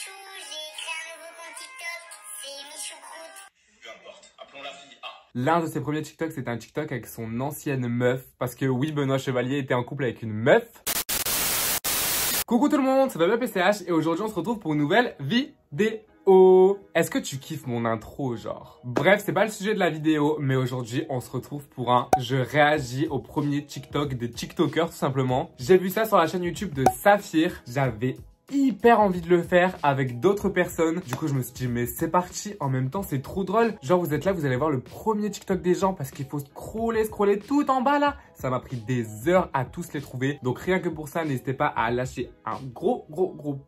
Michou, j'ai créé un nouveau compte TikTok, c'est Michou Croûte. Peu importe, appelons la fille A. L'un de ses premiers TikTok, c'était un TikTok avec son ancienne meuf. Parce que oui, Benoît Chevalier était en couple avec une meuf. Coucou tout le monde, c'est Fabien PCH et aujourd'hui on se retrouve pour une nouvelle vidéo. Est-ce que tu kiffes mon intro genre? Bref, c'est pas le sujet de la vidéo, mais aujourd'hui on se retrouve pour un je réagis au premier TikTok des TikTokers tout simplement. J'ai vu ça sur la chaîne YouTube de Saphir, j'avais hyper envie de le faire avec d'autres personnes. Du coup, je me suis dit, mais c'est parti. En même temps, c'est trop drôle. Genre, vous êtes là, vous allez voir le premier TikTok des gens parce qu'il faut scroller tout en bas là. Ça m'a pris des heures à tous les trouver. Donc, rien que pour ça, n'hésitez pas à lâcher un gros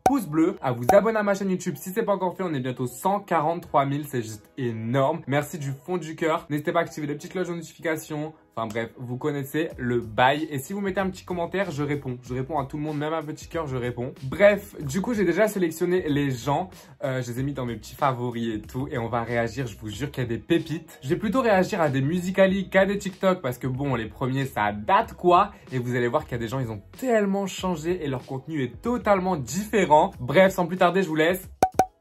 pouce bleu, à vous abonner à ma chaîne YouTube. Si c'est pas encore fait, on est bientôt 143 000. C'est juste énorme. Merci du fond du cœur. N'hésitez pas à activer les petites cloches de notification. Enfin bref, vous connaissez le bail. Et si vous mettez un petit commentaire, je réponds. Je réponds à tout le monde, même un petit cœur, je réponds. Bref, du coup, j'ai déjà sélectionné les gens. Je les ai mis dans mes petits favoris et tout. Et on va réagir, je vous jure qu'il y a des pépites. Je vais plutôt réagir à des Musical.ly qu'à des TikTok. Parce que bon, les premiers, ça date quoi. Et vous allez voir qu'il y a des gens, ils ont tellement changé. Et leur contenu est totalement différent. Bref, sans plus tarder, je vous laisse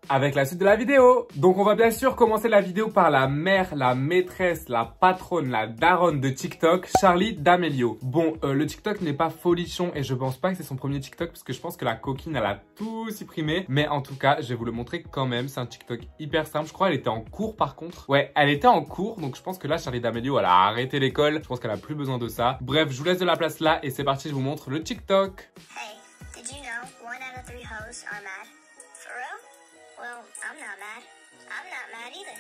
avec la suite de la vidéo. Donc on va bien sûr commencer la vidéo par la mère, la maîtresse, la patronne, la daronne de TikTok, Charli D'Amelio. Bon, le TikTok n'est pas folichon et je pense pas que c'est son premier TikTok parce que je pense que la coquine elle a tout supprimé. Mais en tout cas, je vais vous le montrer quand même. C'est un TikTok hyper simple. Je crois qu'elle était en cours par contre. Ouais, elle était en cours. Donc je pense que là, Charli D'Amelio, elle a arrêté l'école. Je pense qu'elle a plus besoin de ça. Bref, je vous laisse de la place là et c'est parti, je vous montre le TikTok. Hey, did you know 1 out of 3 hoes are mad? For real? Well, I'm not mad. I'm not mad either.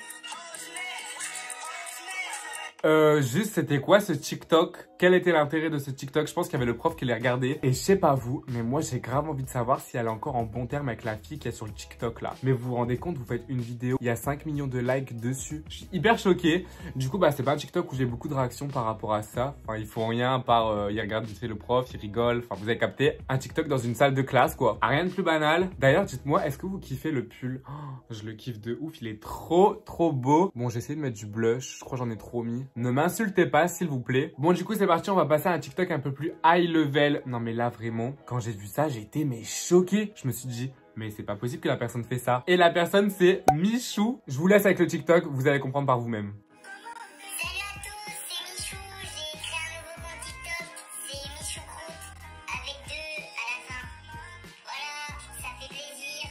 Juste, c'était quoi ce TikTok? Quel était l'intérêt de ce TikTok? Je pense qu'il y avait le prof qui les regardait. Et je sais pas vous, mais moi j'ai grave envie de savoir si elle est encore en bon terme avec la fille qui est sur le TikTok là. Mais vous vous rendez compte, vous faites une vidéo, il y a 5 millions de likes dessus. Je suis hyper choqué. Du coup, bah c'est pas un TikTok où j'ai beaucoup de réactions par rapport à ça. Enfin, ils font rien à part, ils regardent c'est le prof, ils rigolent. Enfin, vous avez capté. Un TikTok dans une salle de classe quoi. Rien de plus banal. D'ailleurs, dites-moi, est-ce que vous kiffez le pull? Oh, je le kiffe de ouf, il est trop beau. Bon, j'ai essayé de mettre du blush, je crois que j'en ai trop mis. Ne m'insultez pas s'il vous plaît. Bon du coup c'est parti, on va passer à un TikTok un peu plus high level. Non mais là vraiment, quand j'ai vu ça, j'ai été mais choqué. Je me suis dit, mais c'est pas possible que la personne fait ça. Et la personne c'est Michou. Je vous laisse avec le TikTok, vous allez comprendre par vous-même. Salut à tous, c'est Michou, j'ai créé un nouveau compte TikTok, c'est Michou Croûte, avec 2 à la fin. Voilà, ça fait plaisir.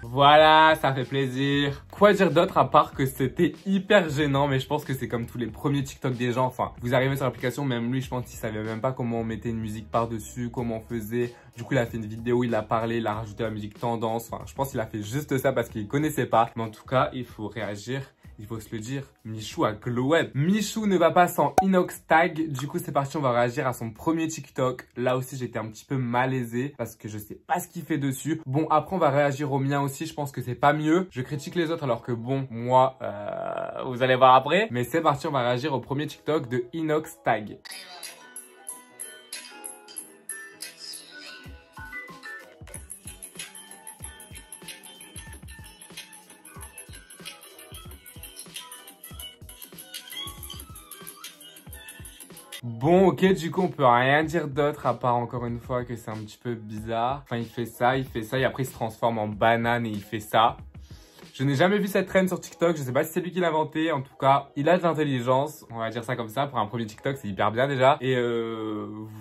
Voilà, ça fait plaisir. Quoi dire d'autre à part que c'était hyper gênant, mais je pense que c'est comme tous les premiers TikTok des gens. Enfin, vous arrivez sur l'application, même lui, je pense qu'il savait même pas comment on mettait une musique par-dessus, comment on faisait. Du coup, il a fait une vidéo, il a parlé, il a rajouté la musique tendance. Enfin, je pense qu'il a fait juste ça parce qu'il connaissait pas. Mais en tout cas, il faut réagir. Il faut se le dire, Michou a glowé. Michou ne va pas sans Inox Tag. Du coup, c'est parti, on va réagir à son premier TikTok. Là aussi, j'étais un petit peu malaisé parce que je sais pas ce qu'il fait dessus. Bon, après, on va réagir au mien aussi. Je pense que c'est pas mieux. Je critique les autres alors que bon, moi, vous allez voir après. Mais c'est parti, on va réagir au premier TikTok de Inox Tag. Bon, ok, du coup, on peut rien dire d'autre à part encore une fois que c'est un petit peu bizarre. Enfin, il fait ça et après il se transforme en banane et il fait ça. Je n'ai jamais vu cette trend sur TikTok, je sais pas si c'est lui qui l'a inventé, en tout cas, il a de l'intelligence, on va dire ça comme ça, pour un premier TikTok, c'est hyper bien déjà. Et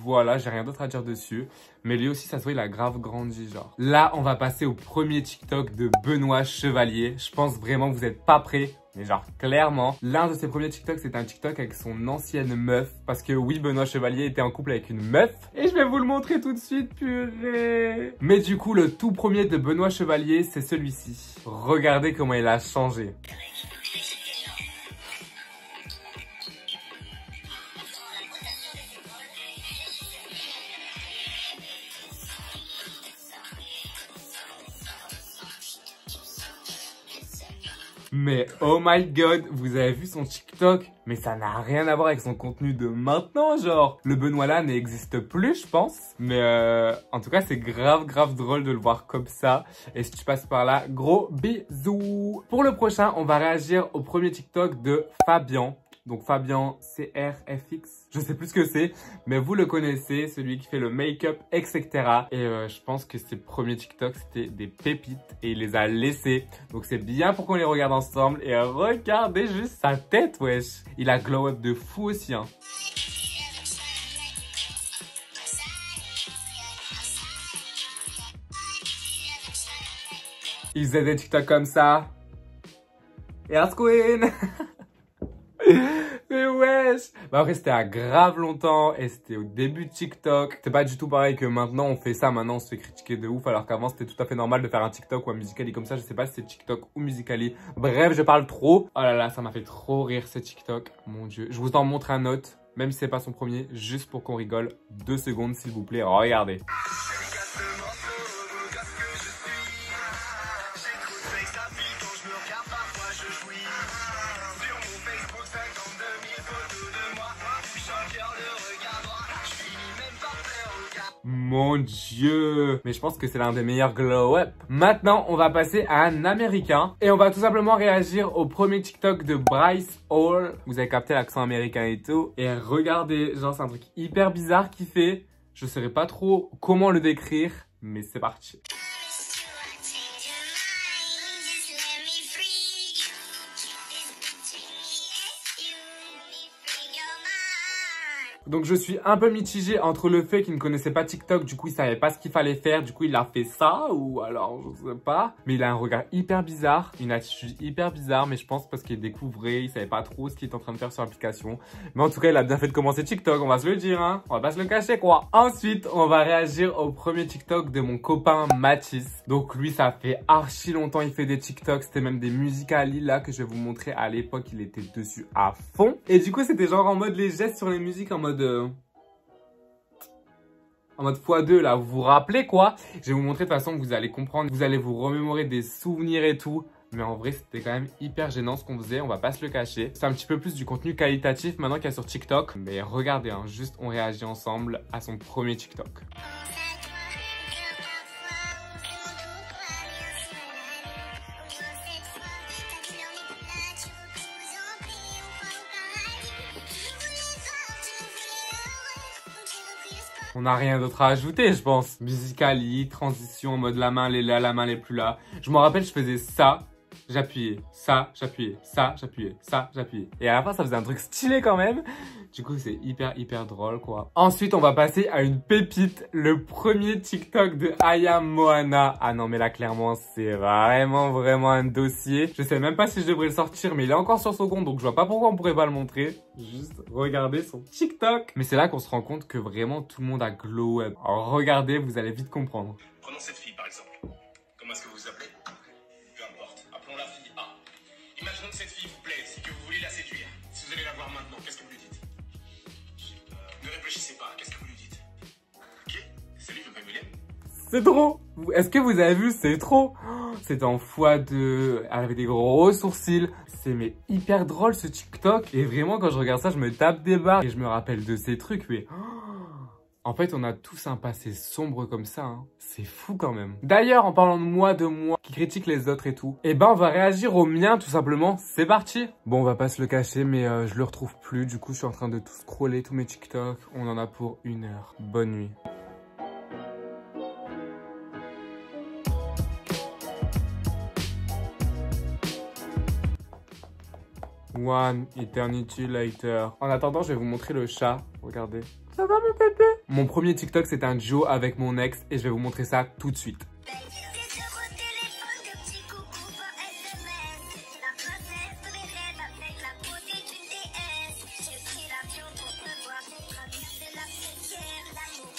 voilà, j'ai rien d'autre à dire dessus. Mais lui aussi, ça se voit, il a grave grandi, genre. Là, on va passer au premier TikTok de Benoît Chevalier. Je pense vraiment que vous n'êtes pas prêts. Mais genre, clairement, l'un de ses premiers TikTok, c'était un TikTok avec son ancienne meuf. Parce que oui, Benoît Chevalier était en couple avec une meuf. Et je vais vous le montrer tout de suite, purée. Mais du coup, le tout premier de Benoît Chevalier, c'est celui-ci. Regardez comment il a changé. Mais oh my god, vous avez vu son TikTok? Mais ça n'a rien à voir avec son contenu de maintenant, genre. Le Benoît là n'existe plus, je pense. Mais en tout cas, c'est grave drôle de le voir comme ça. Et si tu passes par là, gros bisous. Pour le prochain, on va réagir au premier TikTok de Fabien. Donc Fabien CRFX, je sais plus ce que c'est, mais vous le connaissez, celui qui fait le make-up, etc. Et je pense que ses premiers TikTok, c'était des pépites et il les a laissés. Donc c'est bien pour qu'on les regarde ensemble. Et regardez juste sa tête, wesh. Il a glow up de fou aussi, hein. Il faisait des TikTok comme ça. Yes, Queen. Mais wesh. Bah après, c'était à grave longtemps et c'était au début de TikTok. C'est pas du tout pareil que maintenant, on fait ça. Maintenant, on se fait critiquer de ouf. Alors qu'avant, c'était tout à fait normal de faire un TikTok ou un Musical.ly comme ça. Je sais pas si c'est TikTok ou Musical.ly. Bref, je parle trop. Oh là là, ça m'a fait trop rire ce TikTok. Mon Dieu. Je vous en montre un autre. Même si c'est pas son premier, juste pour qu'on rigole. 2 secondes, s'il vous plaît. Regardez. Mon Dieu. Mais je pense que c'est l'un des meilleurs glow-up. Maintenant, on va passer à un américain. Et on va tout simplement réagir au premier TikTok de Bryce Hall. Vous avez capté l'accent américain et tout. Et regardez, genre c'est un truc hyper bizarre qu'il fait. Je saurais pas trop comment le décrire. Mais c'est parti. Donc je suis un peu mitigé entre le fait qu'il ne connaissait pas TikTok, du coup il savait pas ce qu'il fallait faire, du coup il a fait ça, ou alors je sais pas. Mais il a un regard hyper bizarre, une attitude hyper bizarre, mais je pense parce qu'il découvrait, il savait pas trop ce qu'il était en train de faire sur l'application. Mais en tout cas il a bien fait de commencer TikTok, on va se le dire, hein, on va pas se le cacher quoi. Ensuite on va réagir au premier TikTok de mon copain Mathis. Donc lui ça fait archi longtemps il fait des TikTok, c'était même des Musical.ly là que je vais vous montrer à l'époque, il était dessus à fond. Et du coup c'était genre en mode les gestes sur les musiques, en mode x2 là, vous vous rappelez quoi? Je vais vous montrer de toute façon, vous allez comprendre, vous allez vous remémorer des souvenirs et tout. Mais en vrai, c'était quand même hyper gênant ce qu'on faisait, on va pas se le cacher. C'est un petit peu plus du contenu qualitatif maintenant qu'il y a sur TikTok. Mais regardez, hein, juste on réagit ensemble à son premier TikTok. On n'a rien d'autre à ajouter, je pense. Musical.ly, transition en mode la main elle est là, la main elle est plus là. Je me rappelle, je faisais ça, j'appuyais, ça, j'appuyais, ça, j'appuyais, ça, j'appuyais. Et à la fin, ça faisait un truc stylé quand même. Du coup, c'est hyper drôle, quoi. Ensuite, on va passer à une pépite. Le premier TikTok de Aya Moana. Ah non, mais là, clairement, c'est vraiment un dossier. Je sais même pas si je devrais le sortir, mais il est encore sur son compte, donc je vois pas pourquoi on pourrait pas le montrer. Juste regardez son TikTok. Mais c'est là qu'on se rend compte que vraiment, tout le monde a glow up. Alors, regardez, vous allez vite comprendre. Prenons cette fille par exemple. Comment est-ce que vous vous appelez? Peu importe. Appelons la fille A. Imaginons que cette fille vous plaise et que vous voulez la séduire. Si vous allez la voir maintenant, qu'est-ce que vous lui dites? Ne réfléchissez pas, qu'est-ce que vous lui dites? Ok, salut, je m'appelle William. C'est trop. Est-ce que vous avez vu? C'est trop. C'est en x2, avec des gros sourcils. C'est mais hyper drôle ce TikTok. Et vraiment, quand je regarde ça, je me tape des barres. Et je me rappelle de ces trucs, mais... En fait, on a tous un passé sombre comme ça, hein. C'est fou quand même. D'ailleurs, en parlant de moi, qui critique les autres et tout, eh ben, on va réagir au mien, tout simplement. C'est parti. Bon, on va pas se le cacher, mais je le retrouve plus. Du coup, je suis en train de tout scroller, tous mes TikTok. On en a pour 1 heure. Bonne nuit. One eternity later. En attendant, je vais vous montrer le chat. Regardez. Ça va mon bébé? Mon premier TikTok, c'était un duo avec mon ex et je vais vous montrer ça tout de suite.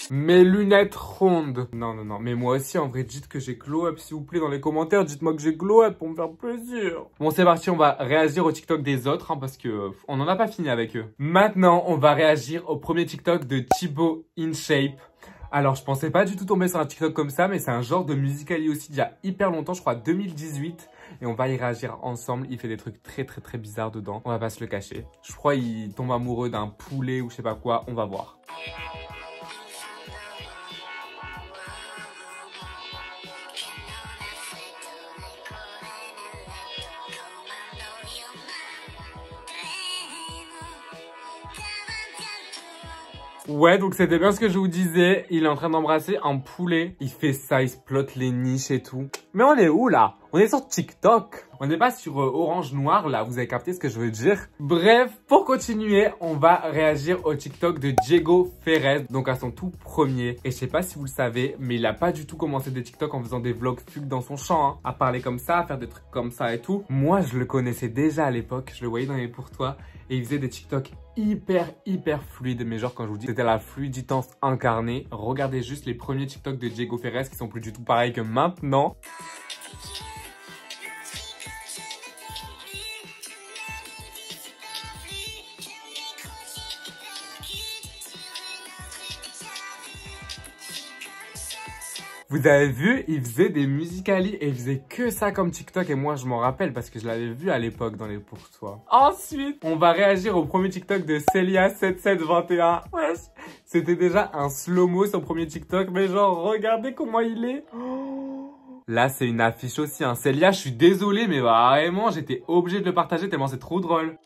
Mes lunettes rondes. Non, mais moi aussi, en vrai, dites que j'ai glow up, s'il vous plaît, dans les commentaires. Dites-moi que j'ai glow up pour me faire plaisir. Bon, c'est parti, on va réagir au TikTok des autres, hein, parce que on n'en a pas fini avec eux. Maintenant, on va réagir au premier TikTok de Thibaut InShape. Alors, je pensais pas du tout tomber sur un TikTok comme ça, mais c'est un genre de Musical.ly aussi d'il y a hyper longtemps, je crois 2018. Et on va y réagir ensemble. Il fait des trucs très bizarres dedans. On va pas se le cacher. Je crois qu'il tombe amoureux d'un poulet ou je sais pas quoi. On va voir. Ouais, donc c'était bien ce que je vous disais. Il est en train d'embrasser un poulet. Il fait ça, il se plotte les niches et tout. Mais on est où là? On est sur TikTok. On n'est pas sur Orange Noir là, vous avez capté ce que je veux dire. Bref, pour continuer, on va réagir au TikTok de Diego Ferez, donc à son tout premier. Et je sais pas si vous le savez, mais il a pas du tout commencé des TikTok en faisant des vlogs fuck dans son champ, hein, à parler comme ça, à faire des trucs comme ça et tout. Moi, je le connaissais déjà à l'époque, je le voyais dans les pour toi, et il faisait des TikTok hyper fluides. Mais genre quand je vous dis, c'était la fluiditance incarnée. Regardez juste les premiers TikTok de Diego Ferez qui sont plus du tout pareils que maintenant. Vous avez vu, il faisait des musicali et il faisait que ça comme TikTok et moi je m'en rappelle parce que je l'avais vu à l'époque dans les pour toi. Ensuite, on va réagir au premier TikTok de Celia7721. Wesh, c'était déjà un slow-mo son premier TikTok, mais genre regardez comment il est. Oh. Là c'est une affiche aussi, hein. Celia, je suis désolé mais vraiment j'étais obligé de le partager tellement c'est trop drôle.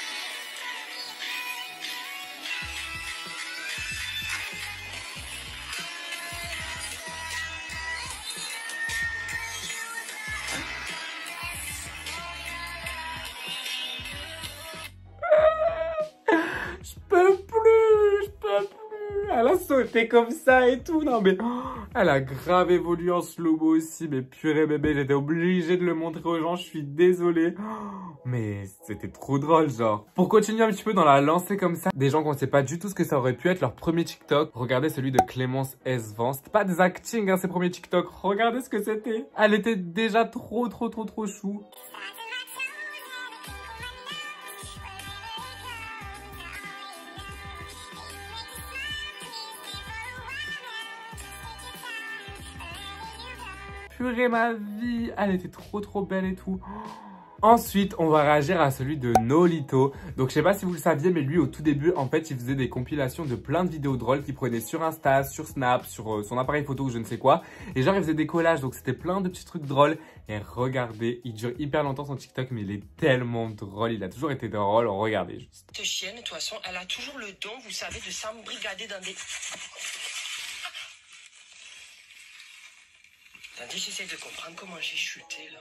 Elle a sauté comme ça et tout. Non mais elle a grave évolué en slow-mo aussi. Mais purée bébé, j'étais obligé de le montrer aux gens. Je suis désolé. Mais c'était trop drôle genre. Pour continuer un petit peu dans la lancée comme ça, des gens qu'on ne sait pas du tout ce que ça aurait pu être leur premier TikTok. Regardez celui de Clémence S20. C'était pas des acting hein, ses premiers TikTok. Regardez ce que c'était. Elle était déjà trop chou. Purée ma vie, elle était trop belle et tout. Ensuite, on va réagir à celui de Nolito. Donc, je sais pas si vous le saviez, mais lui, au tout début, en fait, il faisait des compilations de plein de vidéos drôles qu'il prenait sur Insta, sur Snap, sur son appareil photo ou je ne sais quoi. Et genre, il faisait des collages, donc c'était plein de petits trucs drôles. Et regardez, il dure hyper longtemps son TikTok, mais il est tellement drôle. Il a toujours été drôle, regardez juste. Cette chienne, de toute façon, elle a toujours le don, vous savez, de s'embrigader dans des... Attendez, j'essaie de comprendre comment j'ai chuté, là.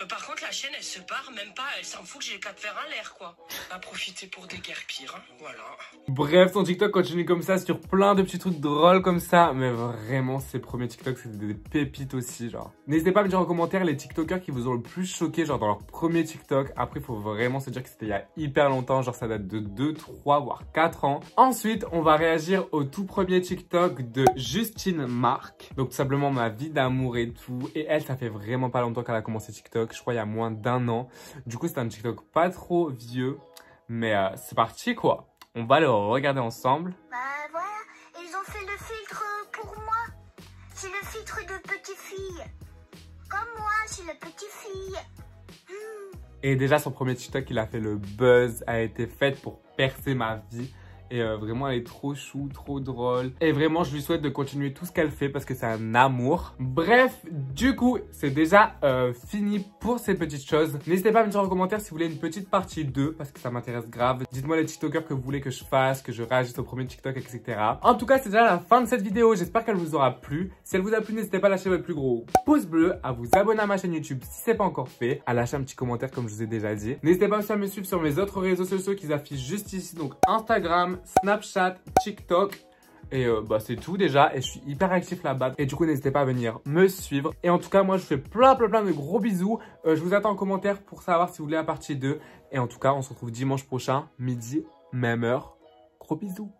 Par contre, la chaîne, elle se barre même pas. Elle s'en fout que j'ai le cas de fer en l'air, quoi. À profiter pour des guerres pires, hein. Voilà. Bref, son TikTok continue comme ça sur plein de petits trucs drôles comme ça. Mais vraiment, ses premiers TikTok, c'était des pépites aussi, genre. N'hésitez pas à me dire en commentaire les TikTokers qui vous ont le plus choqué, genre dans leur premier TikTok. Après, il faut vraiment se dire que c'était il y a hyper longtemps. Genre, ça date de 2, 3, voire 4 ans. Ensuite, on va réagir au tout premier TikTok de Justine Marc. Donc, tout simplement, ma vie d'amour et tout. Et elle, ça fait vraiment pas longtemps qu'elle a commencé TikTok. Je crois il y a moins d'1 an. Du coup, c'est un TikTok pas trop vieux. Mais c'est parti, quoi. On va le regarder ensemble. Bah voilà, ils ont fait le filtre pour moi. C'est le filtre de petite fille. Comme moi, c'est la petite fille. Et déjà, son premier TikTok, il a fait le buzz. A été fait pour percer ma vie. Et vraiment, elle est trop chou, trop drôle. Et vraiment, je lui souhaite de continuer tout ce qu'elle fait parce que c'est un amour. Bref, du coup, c'est déjà fini pour ces petites choses. N'hésitez pas à me dire en commentaire si vous voulez une petite partie 2 parce que ça m'intéresse grave. Dites-moi les TikTokers que vous voulez que je fasse, que je réagisse au premier TikTok, etc. En tout cas, c'est déjà la fin de cette vidéo. J'espère qu'elle vous aura plu. Si elle vous a plu, n'hésitez pas à lâcher votre plus gros pouce bleu, à vous abonner à ma chaîne YouTube si c'est pas encore fait, à lâcher un petit commentaire comme je vous ai déjà dit. N'hésitez pas aussi à me suivre sur mes autres réseaux sociaux qui s'affichent juste ici, donc Instagram, Snapchat, TikTok et bah c'est tout déjà et je suis hyper actif là-bas et du coup n'hésitez pas à venir me suivre et en tout cas moi je vous fais plein de gros bisous. Je vous attends en commentaire pour savoir si vous voulez la partie 2 et en tout cas on se retrouve dimanche prochain, midi, même heure. Gros bisous.